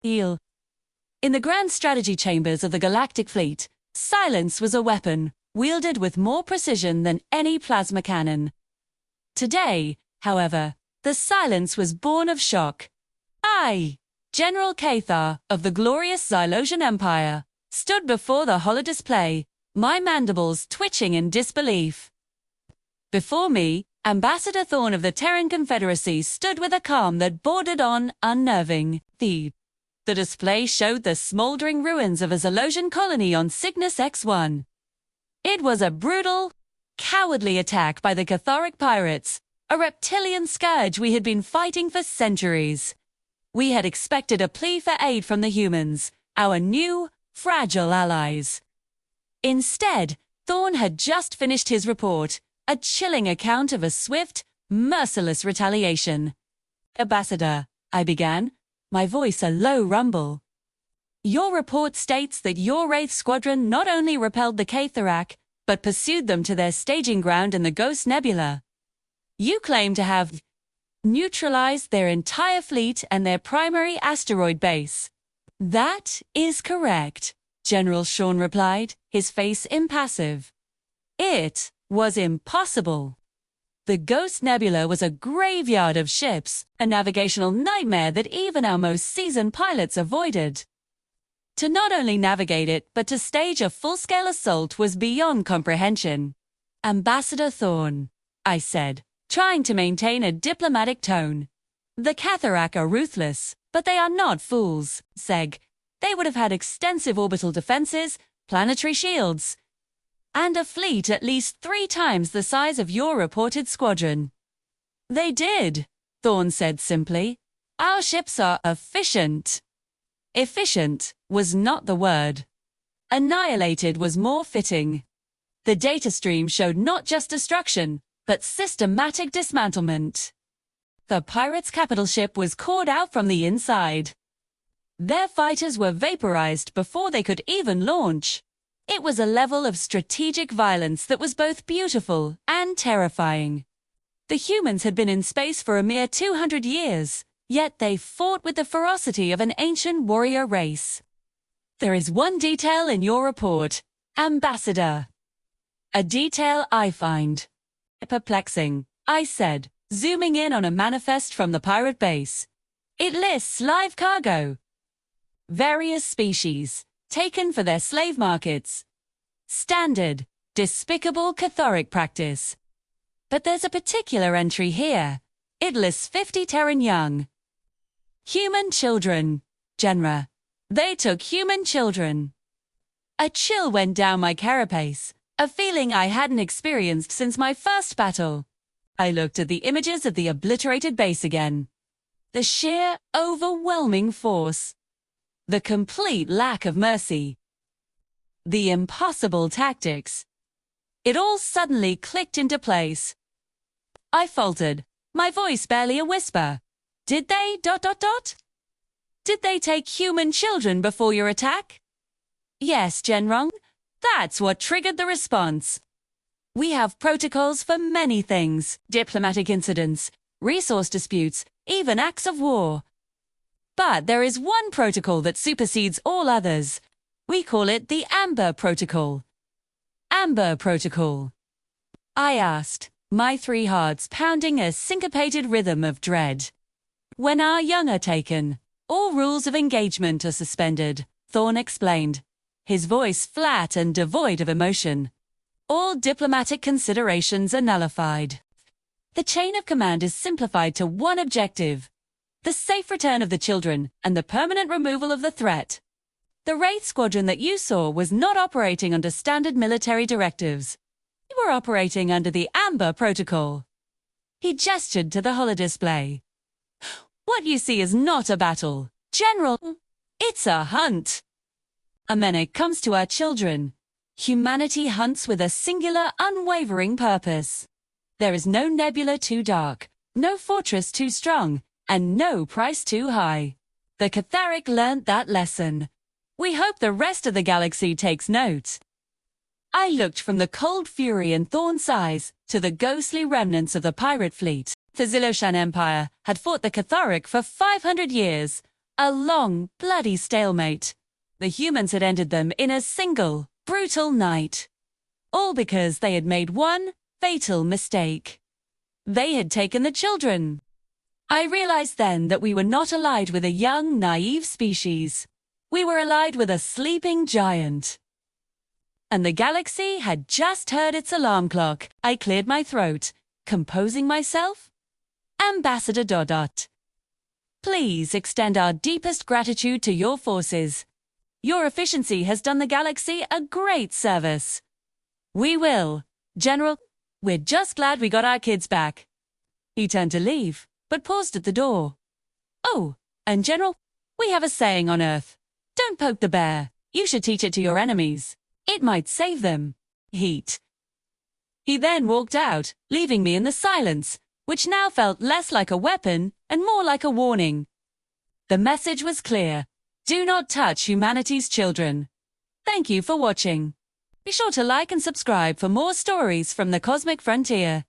Eel. In the grand strategy chambers of the Galactic Fleet, silence was a weapon, wielded with more precision than any plasma cannon. Today, however, the silence was born of shock. I, General Cathar of the glorious Xylosian Empire, stood before the holodisplay, my mandibles twitching in disbelief. Before me, Ambassador Thorn of the Terran Confederacy stood with a calm that bordered on unnerving. The display showed the smoldering ruins of a Xylosian colony on Cygnus X1. It was a brutal, cowardly attack by the Catharic pirates, a reptilian scourge we had been fighting for centuries. We had expected a plea for aid from the humans, our new, fragile allies. Instead, Thorn had just finished his report, a chilling account of a swift, merciless retaliation. Ambassador, I began, my voice a low rumble. Your report states that your Wraith Squadron not only repelled the Catharak, but pursued them to their staging ground in the Ghost Nebula. You claim to have neutralized their entire fleet and their primary asteroid base. That is correct, General Sean replied, his face impassive. It was impossible. The Ghost Nebula was a graveyard of ships, a navigational nightmare that even our most seasoned pilots avoided. To not only navigate it, but to stage a full-scale assault was beyond comprehension. Ambassador Thorn, I said, trying to maintain a diplomatic tone. The Catharak are ruthless, but they are not fools, Seg. They would have had extensive orbital defenses, planetary shields, and a fleet at least 3 times the size of your reported squadron. They did, Thorn said simply. Our ships are efficient. Efficient was not the word. Annihilated was more fitting. The data stream showed not just destruction, but systematic dismantlement. The pirates' capital ship was cored out from the inside. Their fighters were vaporized before they could even launch. It was a level of strategic violence that was both beautiful and terrifying. The humans had been in space for a mere 200 years, yet they fought with the ferocity of an ancient warrior race. There is one detail in your report, Ambassador. A detail I find perplexing, I said, zooming in on a manifest from the pirate base. It lists live cargo. Various species, taken for their slave markets. Standard, despicable Catharic practice. But there's a particular entry here. It lists 50 Terran young. Human children, Genra. They took human children. A chill went down my carapace, a feeling I hadn't experienced since my first battle. I looked at the images of the obliterated base again. The sheer, overwhelming force. The complete lack of mercy. The impossible tactics. It all suddenly clicked into place. I faltered, my voice barely a whisper. Did they ... Did they take human children before your attack? Yes, Genrong. That's what triggered the response. We have protocols for many things, diplomatic incidents, resource disputes, even acts of war. But there is one protocol that supersedes all others. We call it the Amber Protocol. Amber Protocol. I asked, my 3 hearts pounding a syncopated rhythm of dread. When our young are taken, all rules of engagement are suspended, Thorn explained, his voice flat and devoid of emotion. All diplomatic considerations are nullified. The chain of command is simplified to one objective: the safe return of the children and the permanent removal of the threat. The Wraith Squadron that you saw was not operating under standard military directives. We were operating under the Amber Protocol. He gestured to the holodisplay. What you see is not a battle, General. It's a hunt. And when it comes to our children, humanity hunts with a singular, unwavering purpose. There is no nebula too dark, no fortress too strong, and no price too high. The Catharic learned that lesson. We hope the rest of the galaxy takes note. I looked from the cold fury in Thorn's eyes to the ghostly remnants of the pirate fleet. The Xylosian Empire had fought the Catharic for 500 years, A long, bloody stalemate. The humans had ended them in a single, brutal night. All because they had made one fatal mistake. They had taken the children. I realized then that we were not allied with a young, naive species. We were allied with a sleeping giant. And the galaxy had just heard its alarm clock. I cleared my throat, composing myself. Ambassador Dodot. Please extend our deepest gratitude to your forces. Your efficiency has done the galaxy a great service. We will, General. We're just glad we got our kids back. He turned to leave, but paused at the door. Oh, and General, we have a saying on Earth. Don't poke the bear. You should teach it to your enemies. It might save them. Heat. He then walked out, leaving me in the silence, which now felt less like a weapon and more like a warning. The message was clear. Do not touch humanity's children. Thank you for watching. Be sure to like and subscribe for more stories from the cosmic frontier.